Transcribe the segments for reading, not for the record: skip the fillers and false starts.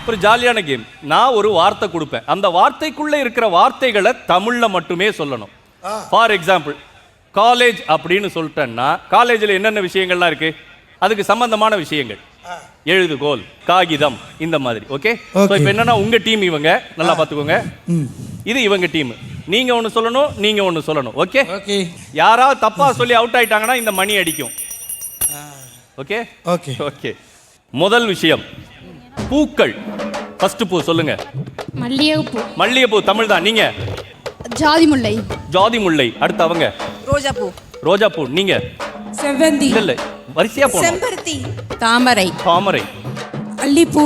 ஒரு ஜாலியான கேம். நான் ஒரு வார்த்தை கொடுப்பேன், அந்த வார்த்தைக்குள்ள இருக்கிற வார்த்தைகளை தமிழ்ல மட்டுமே சொல்லணும். ஃபார் எக்ஸாம்பிள், காலேஜ் அப்படின்னு சொல்லிட்டேன்னா காலேஜில் என்னென்ன விஷயங்கள்லாம் இருக்கு, அதுக்கு சம்பந்தமான விஷயங்கள், எழுதுகோல், காகிதம், இந்த மாதிரி. ஓகே. இப்போ என்னன்னா உங்க டீம் இவங்க, நல்லா பார்த்துக்கோங்க, இது இவங்க டீம். நீங்க ஒன்று சொல்லணும், நீங்க ஒன்று சொல்லணும். ஓகே. யாராவது தப்பா சொல்லி அவுட் ஆயிட்டாங்கன்னா இந்த மணி அடிக்கும். Okay okay okay. முதல் விஷயம், பூக்கள். ஃபர்ஸ்ட் பூ சொல்லுங்க. மல்லிகைப்பூ. மல்லிகைப்பூ தமிழ் தான். நீங்க? ஜாதி முல்லை. ஜாதி முல்லை. அடுத்து அவங்க ரோஜா பூ. ரோஜா பூ. நீங்க? செவ்வந்தி. இல்ல வரிசையா போணும். செம்பருத்தி. தாமரை. தாமரை. அல்லிப்பூ.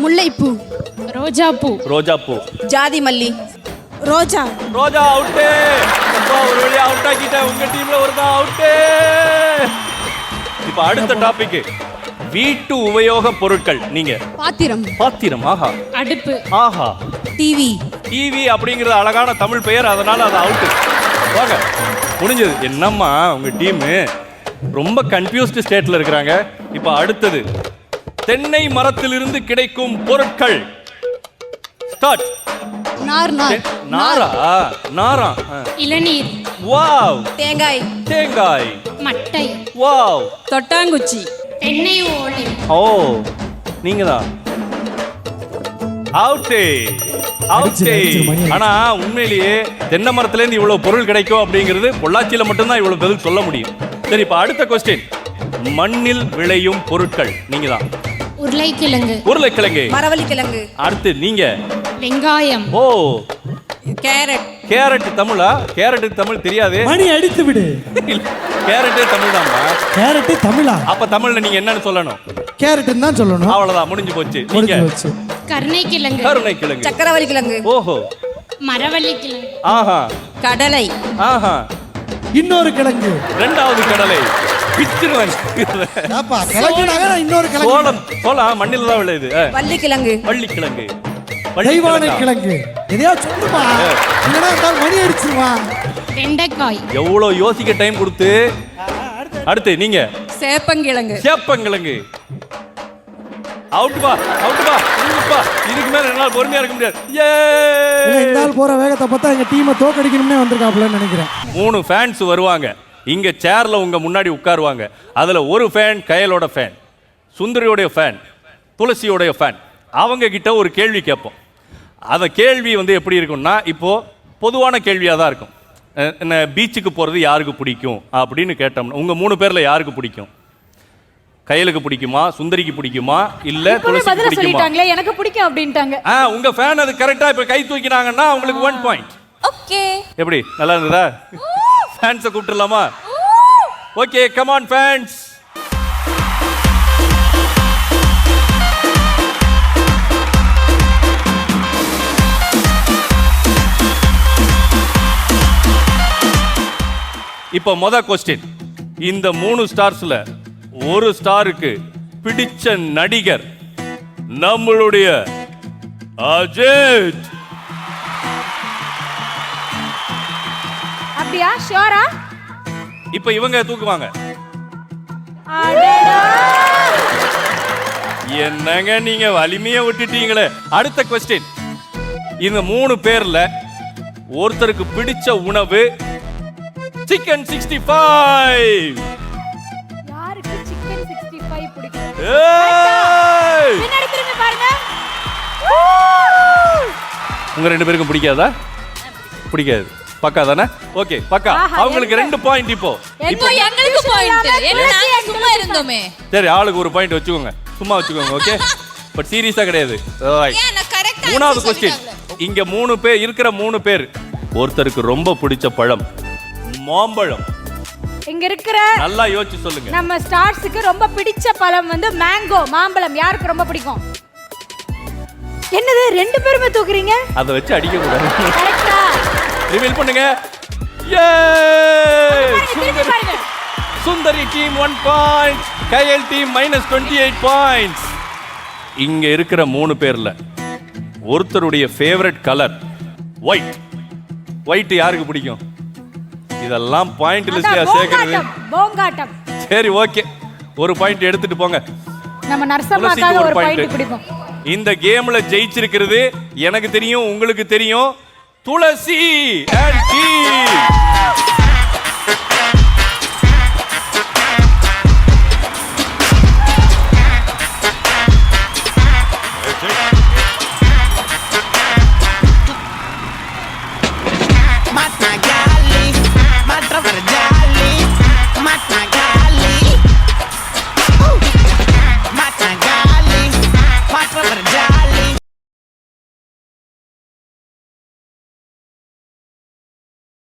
முல்லைப்பூ. ரோஜா பூ. ரோஜா பூ. ஜாதி மல்லி. ரோஜா. ரோஜா அவுட். அப்பா ஒரு வழியா அவுட் ஆக்கிட்டேன். உங்க டீம்ல ஒருத்தன் அவுட். இப்போ அடுத்த டாபிக், வீட்டு உபயோக பொருட்கள். நீங்க? பாத்திரம். பாத்திரம். ஆஹா. அடுப்பு. ஆஹா. டிவி. டிவி அப்படிங்கிறது அழகான தமிழ் பெயர், அதனால அது அவுட். வாங்க, முடிஞ்சது. என்னம்மா உங்க டீம் ரொம்ப கன்ஃபியூஸ்டு ஸ்டேட்ல இருக்கிறாங்க. இப்போ அடுத்தது, தென்னை மரத்திலிருந்து கிடைக்கும் பொருட்கள். ஸ்டார்ட். நார். நாரா? நாரா. இளநீர். வாவ். தேங்காய். தேங்காய். மட்டை. வாவ். தொட்டாங்குச்சி. தென்னை ஓலை. ஓ, நீங்க தான் அவுட்டே. அவுட்டே. ஆனா உண்மையிலேயே தென்னை மரத்துல இருந்து இவ்வளவு பொருள் கிடைக்கும் அப்படிங்கிறது பொள்ளாச்சியில மட்டும்தான் இவ்வளவு பதில் சொல்ல முடியும். சரி, இப்ப அடுத்த கொஸ்டின், மண்ணில் விளையும் பொருட்கள். நீங்க தான். உருளைக்கிழங்கு. உருளைக்கிழங்கு. மரவள்ளிக்கிழங்கு. அடுத்து நீங்க? வெங்காயம். ஓ, கேரட். கேரட் தமிழா? கேரட்டுக்கு தமிழ் தெரியாது. மணி அடித்து விடு. கேரட்டே தமிழ் தான்மா. கேரட் தமிழா? அப்ப தமிழ்ல நீங்க என்னன்னு சொல்லணும்? கேரட்னு தான் சொல்லணும். அவ்வளவுதான், முடிஞ்சு போச்சு. நீங்க? முடிஞ்சு போச்சு. கருணைக்கிழங்கு. கருணைக்கிழங்கு. சக்கரவள்ளி கிழங்கு. ஓஹோ. மரவள்ளிக்கிழங்கு. ஆஹா. கடலை. ஆஹா. இன்னொரு கிழங்கு. இரண்டாவது கடலை. பிச்சிருவன். ஏப்பா, கிழங்குனாங்க, நான் இன்னொரு கிழங்கு. சோளம். சோளம் மண்ணில தான் விளையுது. வள்ளிக்கிழங்கு. வள்ளிக்கிழங்கு. தெய்வானை கிழங்கு. எதையா சொல்லுமா, இல்லைன்னா இருந்தாலும் மணி அடிச்சிருவா. வெண்டைக்காய். எவ்வளவு யோசிக்க டைம் கொடுத்து. அடுத்து நீங்க? சேப்பங்கிழங்கு. சேப்பங்கிழங்கு. அவுட் பா, அவுட் பா, பா. இதுக்கு மேல என்னால பொறுமையா இருக்க முடியாது. இந்த ஆள் போற வேகத்தை பார்த்தா எங்க டீமை தோக்கடிக்கணும்னே வந்திருக்காப்லன்னு நினைக்கிறேன். 3 ஃபேன்ஸ் வருவாங்க. இங்க சேர்ல உங்க முன்னாடி உட்காருவாங்க. அதுல ஒரு ஃபேன் கயலோட ஃபேன், சுந்தரியோடைய ஃபேன், துளசியோடைய ஃபேன். அவங்க கிட்ட ஒரு கேள்வி கேட்போம். அந்த கேள்வி எப்படி இருக்கும்னா, இப்போ பொதுவான கேள்வியா தான் இருக்கும். என்ன, பீச்சுக்கு போறது யாருக்கு பிடிக்கும் அப்படின்னு கேட்டோம்னா உங்க 3 பேர்ல யாருக்கு பிடிக்கும்? கையலுக்கு பிடிக்குமா, சுந்தரிக்கு பிடிக்குமா, இல்ல துளசிக்கு பிடிக்குமா? எனக்கு பிடிக்கும் அப்படின்ட்டாங்க. உங்க ஃபேன் அது கரெக்டா இப்ப கை தூக்கினாங்கன்னா உங்களுக்கு 1 பாயிண்ட். ஓகே. எப்படி, நல்லா இருந்ததா? ஃபேன்ஸை கூப்பிட்டுலாமா? Okay, come on fans. இப்போ கொஸ்டின், இந்த 3 ஸ்டார்ஸ்ல ஒரு ஸ்டாருக்கு பிடிச்ச நடிகர் நம்மளுடைய அஜித். அப்படியா? ஷூரா? இப்போ இவங்க தூக்குவாங்க. என்னங்க நீங்க வலிமையை விட்டுட்டீங்களே. அடுத்த கொஸ்டின், இந்த 3 பேர்ல ஒருத்தருக்கு பிடிச்ச உணவு சிக்கன் 65. யாருக்கு சிக்கன் 65 பிடிக்கும்? ஏய், திரும்பி பாருங்க. உங்க 2 பேருக்கும் பிடிக்காதா? பிடிக்காது. பக்கா தானே? ஓகே, பக்கா. அவங்களுக்கு 2 பாயிண்ட். இப்போ எங்களுக்கு பாயிண்ட். என்ன, நாங்க சும்மா இருந்தோமே. சரி, ஆளுக்கு ஒரு பாயிண்ட் வச்சுக்கோங்க. சும்மா வச்சுக்கோங்க. ஓகே, பட் சீரியஸா கிடையாது. மூணாவது கொஸ்டின், இங்க 3 பேர் இருக்கிற 3 பேர் ஒருத்தருக்கு ரொம்ப பிடிச்ச பழம் மாம்பழம். இங்க இருக்கிற நல்லா யோசிச்சு சொல்லுங்க. நம்ம ஸ்டார்ஸ்க்கு ரொம்ப பிடிச்ச பழம் மேங்கோ, மாம்பழம். யாருக்கு ரொம்ப பிடிக்கும்? என்னது 2 பேருமே தூக்குறீங்க? அதை வச்சு அடிக்க கூடாது. கரெக்ட்டா? ரிவீல் பண்ணுங்க. சுந்தரி டீம் 1 பாயிண்ட், கயல் டீம் -28 பாயிண்ட்ஸ். இங்க இருக்கிற 3 பேர்ல ஒருத்தருடைய ஃபேவரட் கலர் ஒயிட். ஒயிட் யாருக்கு பிடிக்கும்? இதெல்லாம் பாயிண்ட் லிஸ்ட்ல சேர்க்கிறது. போங்காட்டம். சரி, ஓகே, ஒரு பாயிண்ட் எடுத்துட்டு போங்க. நம்ம நர்சம்மாக்காக ஒரு பாயிண்ட் பிடிக்கும். இந்த கேம்ல ஜெயிச்சிருக்கிறது எனக்கு தெரியும், உங்களுக்கு தெரியும். துளசி and tea.